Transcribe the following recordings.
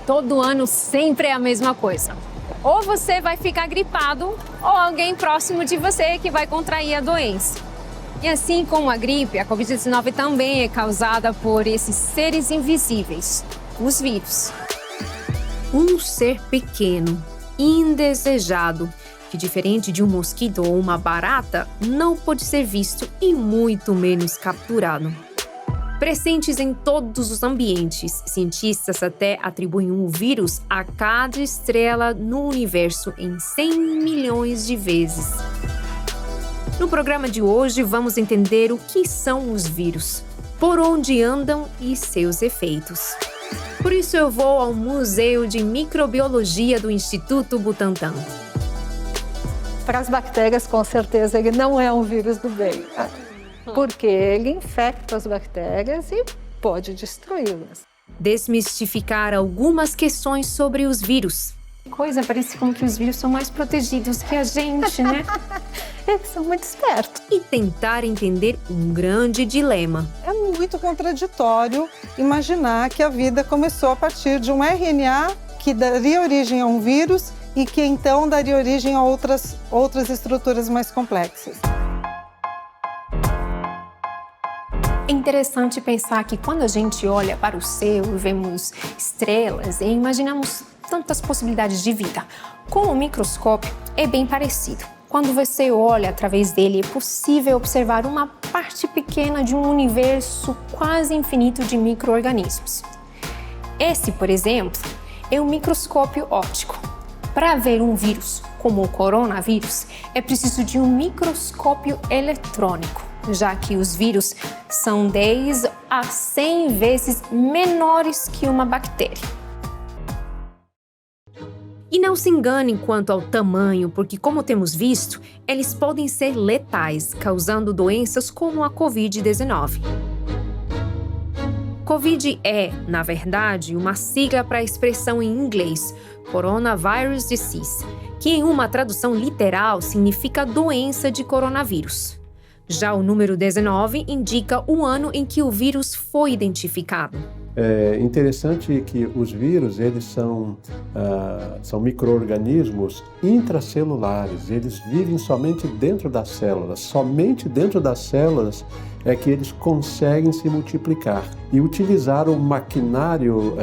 todo ano sempre é a mesma coisa. Ou você vai ficar gripado, ou alguém próximo de você que vai contrair a doença. E assim como a gripe, a Covid-19 também é causada por esses seres invisíveis, os vírus. Um ser pequeno, indesejado, que diferente de um mosquito ou uma barata, não pode ser visto e muito menos capturado. Presentes em todos os ambientes, cientistas até atribuem um vírus a cada estrela no universo em 100 milhões de vezes. No programa de hoje, vamos entender o que são os vírus, por onde andam e seus efeitos. Por isso eu vou ao Museu de Microbiologia do Instituto Butantan. Para as bactérias, com certeza, ele não é um vírus do bem. Porque ele infecta as bactérias e pode destruí-las. Desmistificar algumas questões sobre os vírus. Coisa, parece como que os vírus são mais protegidos que a gente, né? Eles são muito espertos. E tentar entender um grande dilema. É muito contraditório imaginar que a vida começou a partir de um RNA que daria origem a um vírus e que então daria origem a outras estruturas mais complexas. É interessante pensar que quando a gente olha para o céu e vemos estrelas e imaginamos tantas possibilidades de vida, com o microscópio é bem parecido. Quando você olha através dele, é possível observar uma parte pequena de um universo quase infinito de micro-organismos. Esse, por exemplo, é um microscópio óptico. Para ver um vírus, como o coronavírus, é preciso de um microscópio eletrônico, já que os vírus são 10 a 100 vezes menores que uma bactéria. E não se enganem quanto ao tamanho, porque, como temos visto, eles podem ser letais, causando doenças como a Covid-19. Covid é, na verdade, uma sigla para a expressão em inglês, Coronavirus Disease, que em uma tradução literal significa doença de coronavírus. Já o número 19 indica o ano em que o vírus foi identificado. É interessante que os vírus, eles são micro-organismos intracelulares, eles vivem somente dentro das células, somente dentro das células é que eles conseguem se multiplicar. E utilizar o maquinário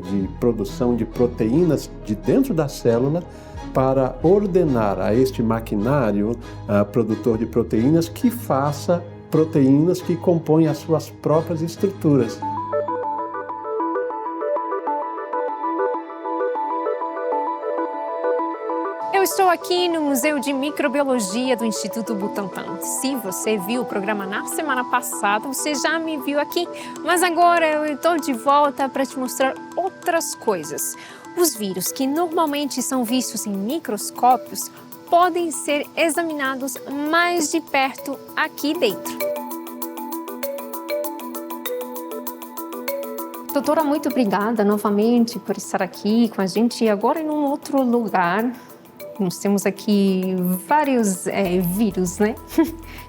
de produção de proteínas de dentro da célula para ordenar a este maquinário produtor de proteínas que faça proteínas que compõem as suas próprias estruturas. Eu estou aqui no Museu de Microbiologia do Instituto Butantan. Se você viu o programa na semana passada, você já me viu aqui, mas agora eu estou de volta para te mostrar outras coisas. Os vírus, que normalmente são vistos em microscópios, podem ser examinados mais de perto aqui dentro. Doutora, muito obrigada novamente por estar aqui com a gente e agora em um outro lugar. Nós temos aqui vários vírus, né?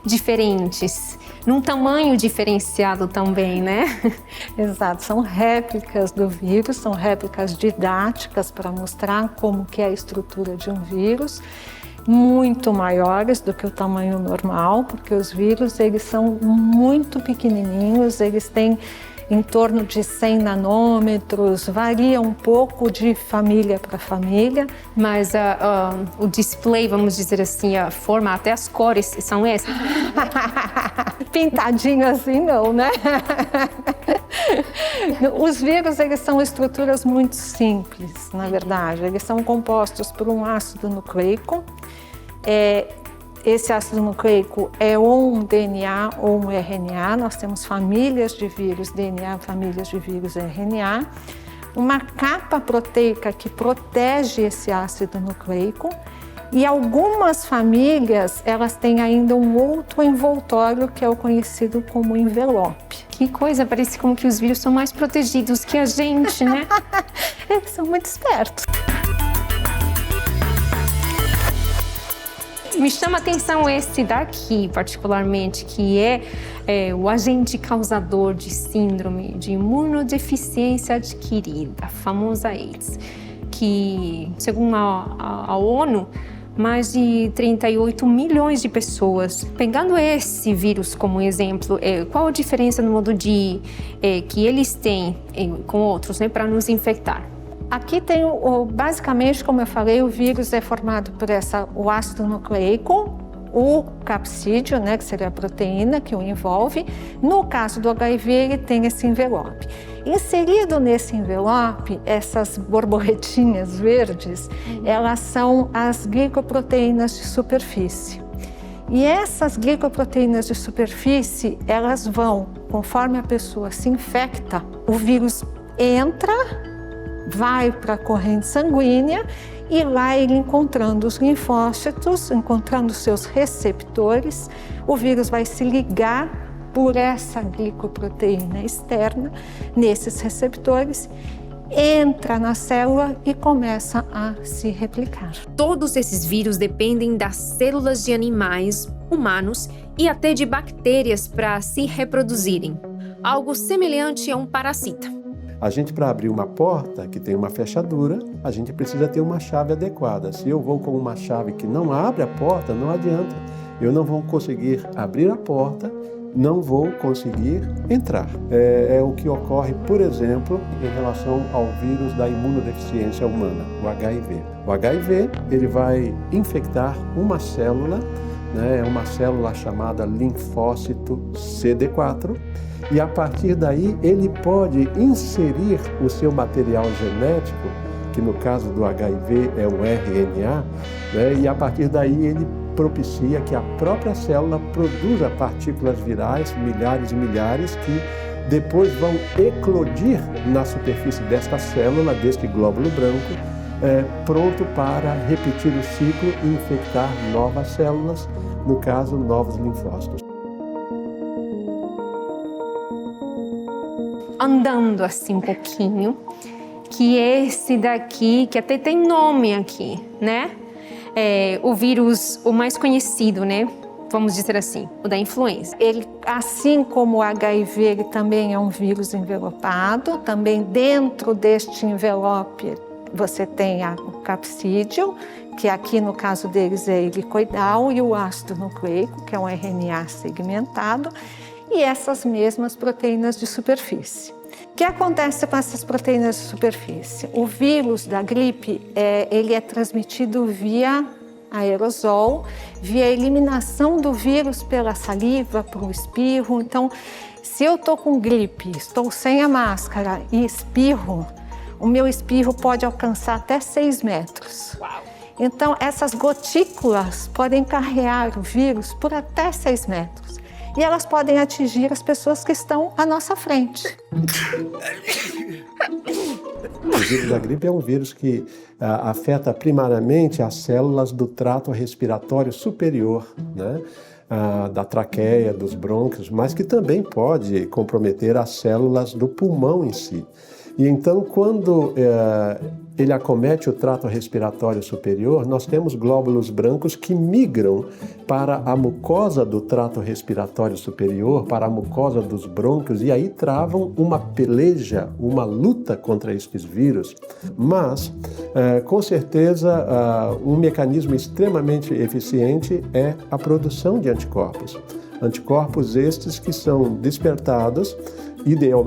Diferentes, num tamanho diferenciado também, né? Exato, são réplicas do vírus, são réplicas didáticas para mostrar como que é a estrutura de um vírus, muito maiores do que o tamanho normal, porque os vírus eles são muito pequenininhos, eles têm em torno de 100 nanômetros, varia um pouco de família para família. Mas o display, vamos dizer assim, a forma, até as cores são essas? Pintadinho assim não, né? Os vírus, eles são estruturas muito simples, na verdade. Eles são compostos por um ácido nucleico. Esse ácido nucleico é ou um DNA ou um RNA. Nós temos famílias de vírus DNA, famílias de vírus RNA. Uma capa proteica que protege esse ácido nucleico. E algumas famílias, elas têm ainda um outro envoltório que é o conhecido como envelope. Que coisa, parece como que os vírus são mais protegidos que a gente, né? Eles são muito espertos. Me chama a atenção esse daqui, particularmente, que é o agente causador de síndrome de imunodeficiência adquirida, a famosa AIDS, que, segundo a ONU, mais de 38 milhões de pessoas. Pegando esse vírus como exemplo, qual a diferença no modo que eles têm com outros, né, para nos infectar? Aqui tem, basicamente, como eu falei, o vírus é formado por o ácido nucleico, o capsídeo, né, que seria a proteína que o envolve. No caso do HIV, ele tem esse envelope. Inserido nesse envelope, essas borboletinhas verdes, elas são as glicoproteínas de superfície. E essas glicoproteínas de superfície, elas vão, conforme a pessoa se infecta, o vírus entra, vai para a corrente sanguínea e lá ele encontrando os linfócitos, encontrando seus receptores, o vírus vai se ligar por essa glicoproteína externa nesses receptores, entra na célula e começa a se replicar. Todos esses vírus dependem das células de animais, humanos e até de bactérias para se reproduzirem. Algo semelhante a um parasita. A gente, para abrir uma porta que tem uma fechadura, a gente precisa ter uma chave adequada. Se eu vou com uma chave que não abre a porta, não adianta. Eu não vou conseguir abrir a porta, não vou conseguir entrar. É o que ocorre, por exemplo, em relação ao vírus da imunodeficiência humana, o HIV. O HIV, ele vai infectar uma célula, né, uma célula chamada linfócito CD4, e a partir daí ele pode inserir o seu material genético, que no caso do HIV é o RNA, né, e a partir daí ele propicia que a própria célula produza partículas virais, milhares e milhares, que depois vão eclodir na superfície desta célula, deste glóbulo branco, pronto para repetir o ciclo e infectar novas células, no caso, novos linfócitos. Andando assim um pouquinho, que esse daqui, que até tem nome aqui, né? O vírus, o mais conhecido, né? Vamos dizer assim, o da influenza. Ele, assim como o HIV, ele também é um vírus envelopado. Também dentro deste envelope você tem o capsídeo, que aqui no caso deles é helicoidal, e o ácido nucleico, que é um RNA segmentado, e essas mesmas proteínas de superfície. O que acontece com essas proteínas de superfície? O vírus da gripe, ele é transmitido via aerosol, via eliminação do vírus pela saliva, pelo espirro. Então, se eu estou com gripe, estou sem a máscara e espirro, o meu espirro pode alcançar até 6 metros. Uau. Então, essas gotículas podem carregar o vírus por até 6 metros. E elas podem atingir as pessoas que estão à nossa frente. O vírus da gripe é um vírus que afeta primariamente as células do trato respiratório superior, né? Da traqueia, dos brônquios, mas que também pode comprometer as células do pulmão em si. E então, quando ele acomete o trato respiratório superior, nós temos glóbulos brancos que migram para a mucosa do trato respiratório superior, para a mucosa dos brônquios, e aí travam uma peleja, uma luta contra estes vírus. Mas, com certeza, um mecanismo extremamente eficiente é a produção de anticorpos. Anticorpos estes que são despertados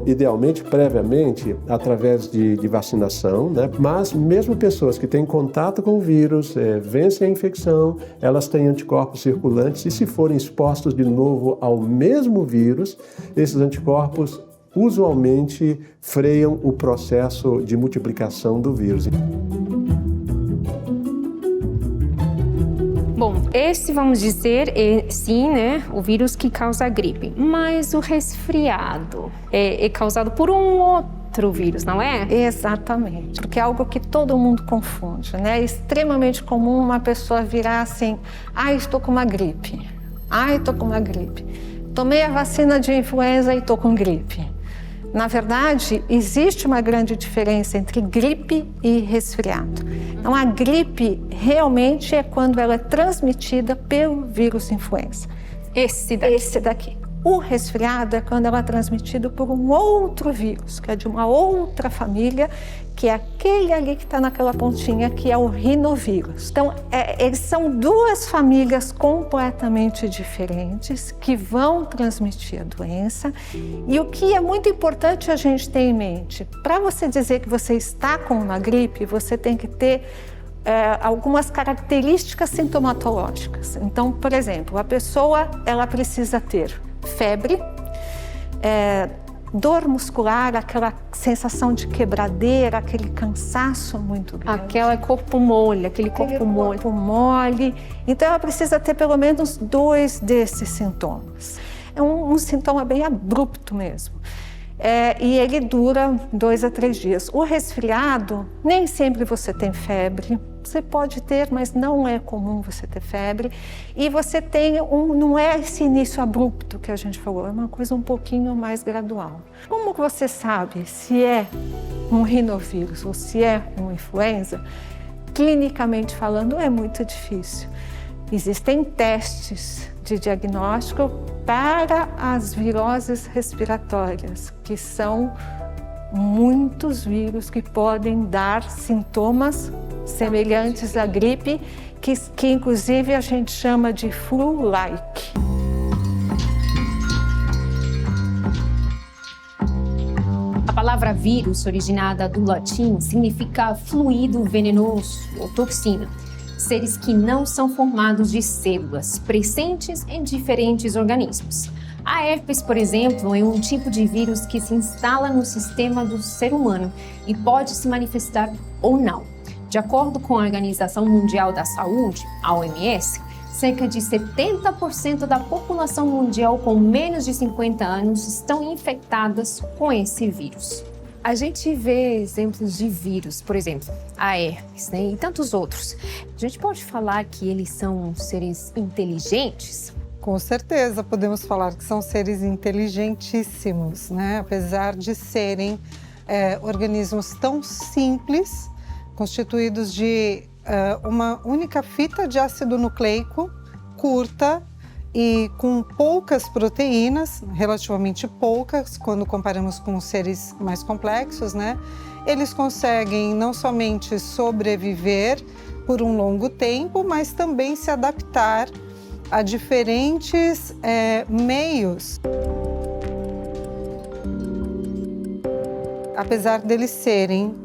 idealmente, previamente, através de vacinação, né? Mas mesmo pessoas que têm contato com o vírus, vencem a infecção, elas têm anticorpos circulantes e se forem expostos de novo ao mesmo vírus, esses anticorpos usualmente freiam o processo de multiplicação do vírus. Bom, esse, vamos dizer, sim, né, o vírus que causa a gripe. Mas o resfriado é causado por um outro vírus, não é? Exatamente, porque é algo que todo mundo confunde, né? É extremamente comum uma pessoa virar assim, estou com uma gripe. Estou com uma gripe. Tomei a vacina de influenza e estou com gripe. Na verdade, existe uma grande diferença entre gripe e resfriado. Então, a gripe realmente é quando ela é transmitida pelo vírus influenza. Esse daqui. Esse daqui. O resfriado é quando ela é transmitido por um outro vírus, que é de uma outra família, que é aquele ali que está naquela pontinha, que é o rinovírus. Então, eles são duas famílias completamente diferentes que vão transmitir a doença. E o que é muito importante a gente ter em mente, para você dizer que você está com uma gripe, você tem que ter algumas características sintomatológicas. Então, por exemplo, a pessoa ela precisa ter febre, dor muscular, aquela sensação de quebradeira, aquele cansaço muito grande. Aquele corpo mole. Corpo mole. Então, ela precisa ter pelo menos 2 desses sintomas. É um sintoma bem abrupto mesmo. E ele dura 2 a 3 dias. O resfriado, nem sempre você tem febre. Você pode ter, mas não é comum você ter febre. E você tem não é esse início abrupto que a gente falou, é uma coisa um pouquinho mais gradual. Como você sabe se é um rinovírus ou se é uma influenza? Clinicamente falando, é muito difícil. Existem testes de diagnóstico para as viroses respiratórias, que são muitos vírus que podem dar sintomas semelhantes à gripe, que inclusive a gente chama de flu-like. A palavra vírus, originada do latim, significa fluido venenoso ou toxina. Seres que não são formados de células, presentes em diferentes organismos. A herpes, por exemplo, é um tipo de vírus que se instala no sistema do ser humano e pode se manifestar ou não. De acordo com a Organização Mundial da Saúde, a OMS, cerca de 70% da população mundial com menos de 50 anos estão infectadas com esse vírus. A gente vê exemplos de vírus, por exemplo, a herpes, né, e tantos outros. A gente pode falar que eles são seres inteligentes? Com certeza, podemos falar que são seres inteligentíssimos, né? Apesar de serem organismos tão simples, constituídos de uma única fita de ácido nucleico curta e com poucas proteínas, relativamente poucas, quando comparamos com os seres mais complexos, né? Eles conseguem não somente sobreviver por um longo tempo, mas também se adaptar a diferentes meios. Apesar deles serem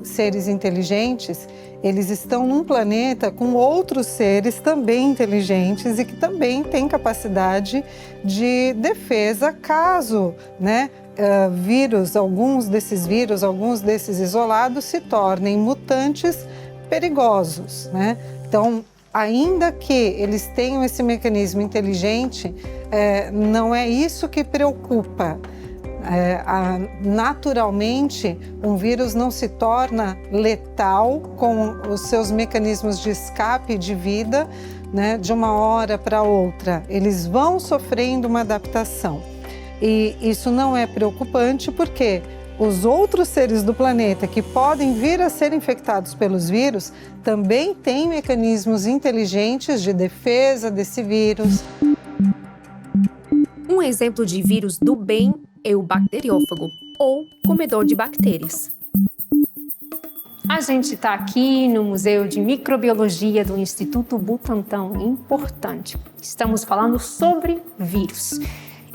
seres inteligentes, eles estão num planeta com outros seres também inteligentes e que também têm capacidade de defesa caso, né, alguns desses isolados se tornem mutantes perigosos, né? Então, ainda que eles tenham esse mecanismo inteligente, não é isso que preocupa. Naturalmente, um vírus não se torna letal com os seus mecanismos de escape de vida, né, de uma hora para outra. Eles vão sofrendo uma adaptação. E isso não é preocupante porque os outros seres do planeta que podem vir a ser infectados pelos vírus também têm mecanismos inteligentes de defesa desse vírus. Um exemplo de vírus do bem é o bacteriófago, ou comedor de bactérias. A gente está aqui no Museu de Microbiologia do Instituto Butantan, importante. Estamos falando sobre vírus.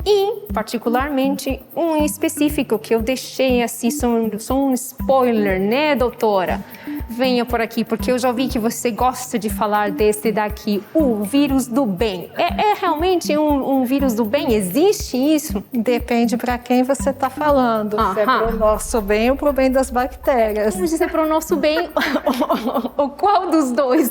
E, particularmente, um específico que eu deixei assim, só um spoiler, né, doutora? Venha por aqui, porque eu já vi que você gosta de falar desse daqui, o vírus do bem. É realmente um vírus do bem? Existe isso? Depende para quem você está falando. Se é para o nosso bem ou para o bem das bactérias. Vamos dizer para o nosso bem, qual dos dois?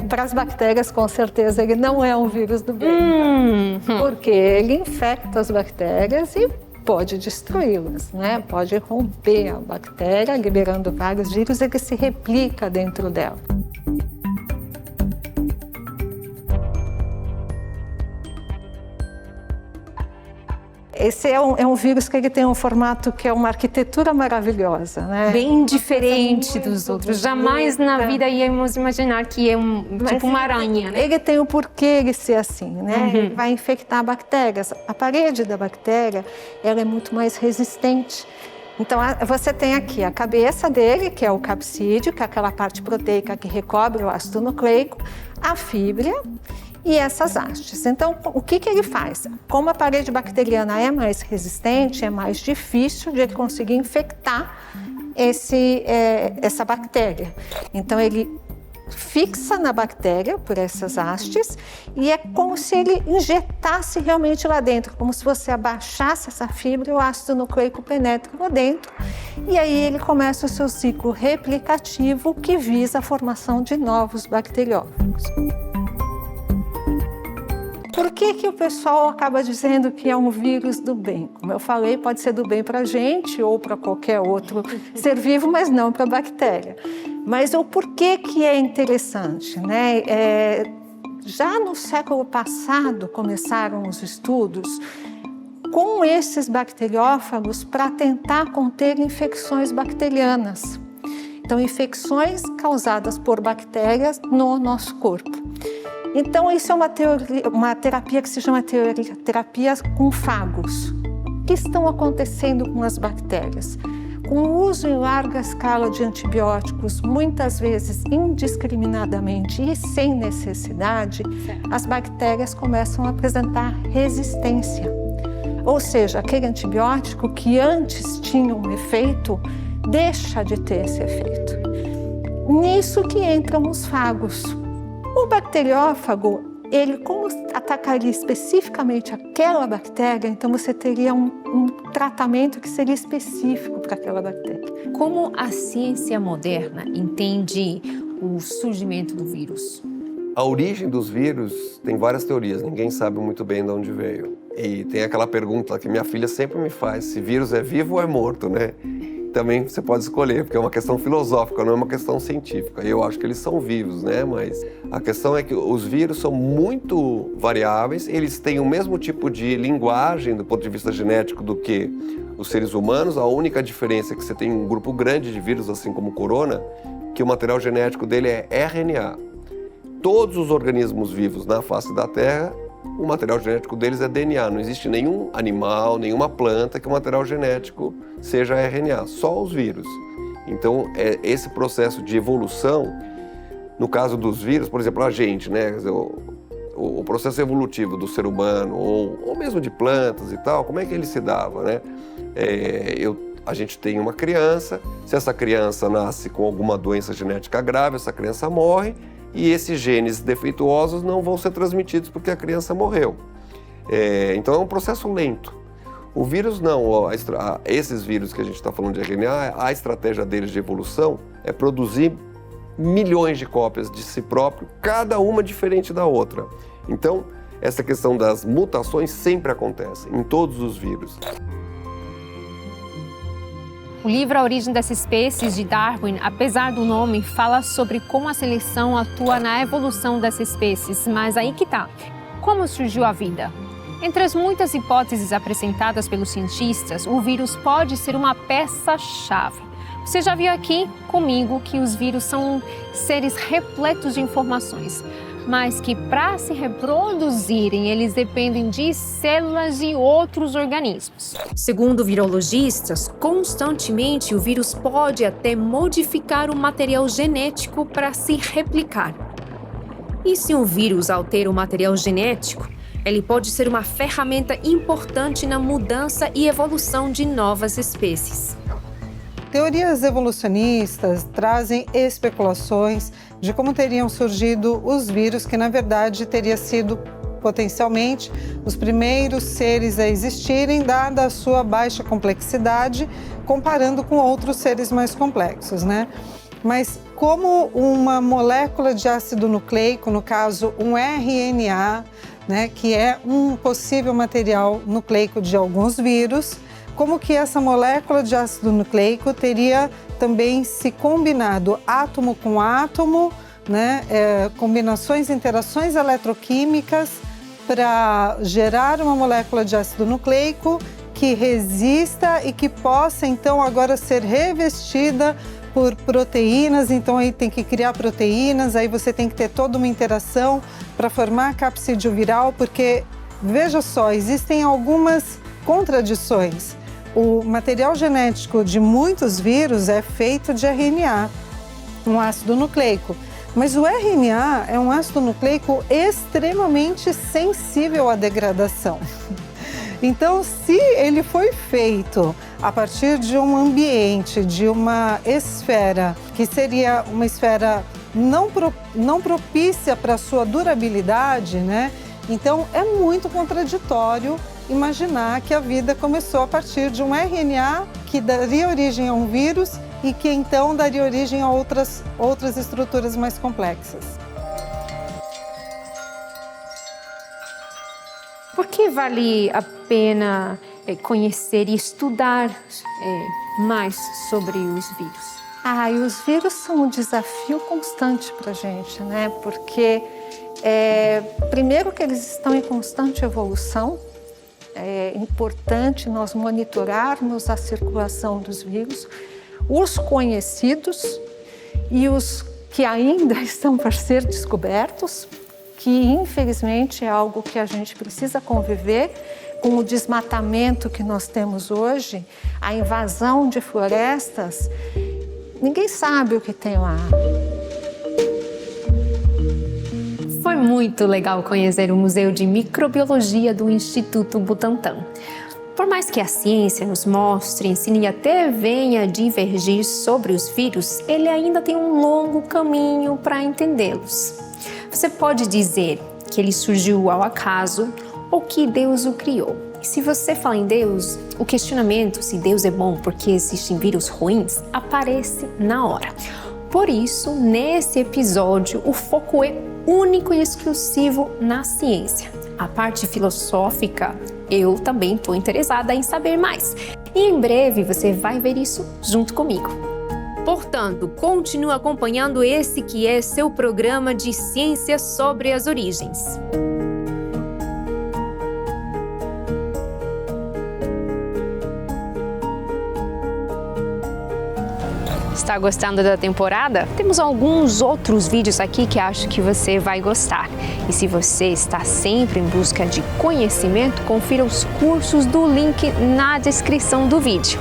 Para as bactérias, com certeza, ele não é um vírus do bem. Porque ele infecta as bactérias e pode destruí-las, né? Pode romper a bactéria, liberando vários vírus e que se replica dentro dela. Esse é um vírus que ele tem um formato que é uma arquitetura maravilhosa, né? Bem diferente dos outros. Jamais na vida íamos imaginar que é tipo uma aranha, né? Ele tem o porquê ele ser assim, né? Ele vai infectar bactérias. A parede da bactéria, ela é muito mais resistente. Então, você tem aqui a cabeça dele, que é o capsídeo, que é aquela parte proteica que recobre o ácido nucleico, a fíbria e essas hastes. Então, o que ele faz? Como a parede bacteriana é mais resistente, é mais difícil de ele conseguir infectar essa bactéria. Então, ele fixa na bactéria por essas hastes e é como se ele injetasse realmente lá dentro, como se você abaixasse essa fibra e o ácido nucleico penetra lá dentro. E aí ele começa o seu ciclo replicativo que visa a formação de novos bacteriófagos. Por que o pessoal acaba dizendo que é um vírus do bem? Como eu falei, pode ser do bem para a gente ou para qualquer outro ser vivo, mas não para a bactéria. Mas o porquê que é interessante, né? Já no século passado começaram os estudos com esses bacteriófagos para tentar conter infecções bacterianas. Então, infecções causadas por bactérias no nosso corpo. Então, isso é uma terapia que se chama terapia com fagos. O que estão acontecendo com as bactérias? Com o uso em larga escala de antibióticos, muitas vezes indiscriminadamente e sem necessidade, as bactérias começam a apresentar resistência. Ou seja, aquele antibiótico que antes tinha um efeito, deixa de ter esse efeito. Nisso que entram os fagos. O bacteriófago, ele como atacaria especificamente aquela bactéria, então você teria um tratamento que seria específico para aquela bactéria. Como a ciência moderna entende o surgimento do vírus? A origem dos vírus tem várias teorias, ninguém sabe muito bem de onde veio. E tem aquela pergunta que minha filha sempre me faz, se vírus é vivo ou é morto, né? Também você pode escolher, porque é uma questão filosófica, não é uma questão científica. Eu acho que eles são vivos, né? Mas a questão é que os vírus são muito variáveis, eles têm o mesmo tipo de linguagem do ponto de vista genético do que os seres humanos. A única diferença é que você tem um grupo grande de vírus, assim como o corona, que o material genético dele é RNA. Todos os organismos vivos na face da Terra, o material genético deles é DNA. Não existe nenhum animal, nenhuma planta que o material genético seja RNA, só os vírus. Então, esse processo de evolução, no caso dos vírus, por exemplo, a gente, né, o processo evolutivo do ser humano, ou mesmo de plantas e tal, como é que ele se dava, né? A gente tem uma criança, se essa criança nasce com alguma doença genética grave, essa criança morre, e esses genes defeituosos não vão ser transmitidos porque a criança morreu. Então é um processo lento. O vírus não, esses vírus que a gente está falando de RNA, a estratégia deles de evolução é produzir milhões de cópias de si próprio, cada uma diferente da outra. Então, essa questão das mutações sempre acontece em todos os vírus. O livro A Origem das Espécies, de Darwin, apesar do nome, fala sobre como a seleção atua na evolução das espécies, mas aí que tá. Como surgiu a vida? Entre as muitas hipóteses apresentadas pelos cientistas, o vírus pode ser uma peça-chave. Você já viu aqui comigo que os vírus são seres repletos de informações, mas que para se reproduzirem, eles dependem de células e outros organismos. Segundo virologistas, constantemente o vírus pode até modificar o material genético para se replicar. E se um vírus altera o material genético, ele pode ser uma ferramenta importante na mudança e evolução de novas espécies. Teorias evolucionistas trazem especulações de como teriam surgido os vírus, que na verdade teria sido potencialmente os primeiros seres a existirem, dada a sua baixa complexidade, comparando com outros seres mais complexos, né? Mas como uma molécula de ácido nucleico, no caso um RNA, né, que é um possível material nucleico de alguns vírus, como que essa molécula de ácido nucleico teria também se combinado átomo com átomo, né, combinações, interações eletroquímicas para gerar uma molécula de ácido nucleico que resista e que possa então agora ser revestida por proteínas. Então aí tem que criar proteínas, aí você tem que ter toda uma interação para formar capsídeo viral, porque veja só, existem algumas contradições. O material genético de muitos vírus é feito de RNA, um ácido nucleico. Mas o RNA é um ácido nucleico extremamente sensível à degradação. Então, se ele foi feito a partir de um ambiente, de uma esfera, que seria uma esfera não propícia para a sua durabilidade, né? Então, é muito contraditório imaginar que a vida começou a partir de um RNA que daria origem a um vírus e que então daria origem a outras estruturas mais complexas. Por que vale a pena conhecer e estudar mais sobre os vírus? E os vírus são um desafio constante para a gente, né? Porque, primeiro que eles estão em constante evolução, é importante nós monitorarmos a circulação dos vírus, os conhecidos e os que ainda estão para ser descobertos, que infelizmente é algo que a gente precisa conviver com o desmatamento que nós temos hoje, a invasão de florestas. Ninguém sabe o que tem lá. Foi muito legal conhecer o Museu de Microbiologia do Instituto Butantan. Por mais que a ciência nos mostre, ensine e até venha a divergir sobre os vírus, ele ainda tem um longo caminho para entendê-los. Você pode dizer que ele surgiu ao acaso ou que Deus o criou. E se você fala em Deus, o questionamento se Deus é bom porque existem vírus ruins aparece na hora. Por isso, nesse episódio, o foco é único e exclusivo na ciência. A parte filosófica, eu também estou interessada em saber mais. E em breve você vai ver isso junto comigo. Portanto, continue acompanhando esse que é seu programa de ciência sobre as origens. Está gostando da temporada? Temos alguns outros vídeos aqui que acho que você vai gostar. E se você está sempre em busca de conhecimento, confira os cursos do link na descrição do vídeo.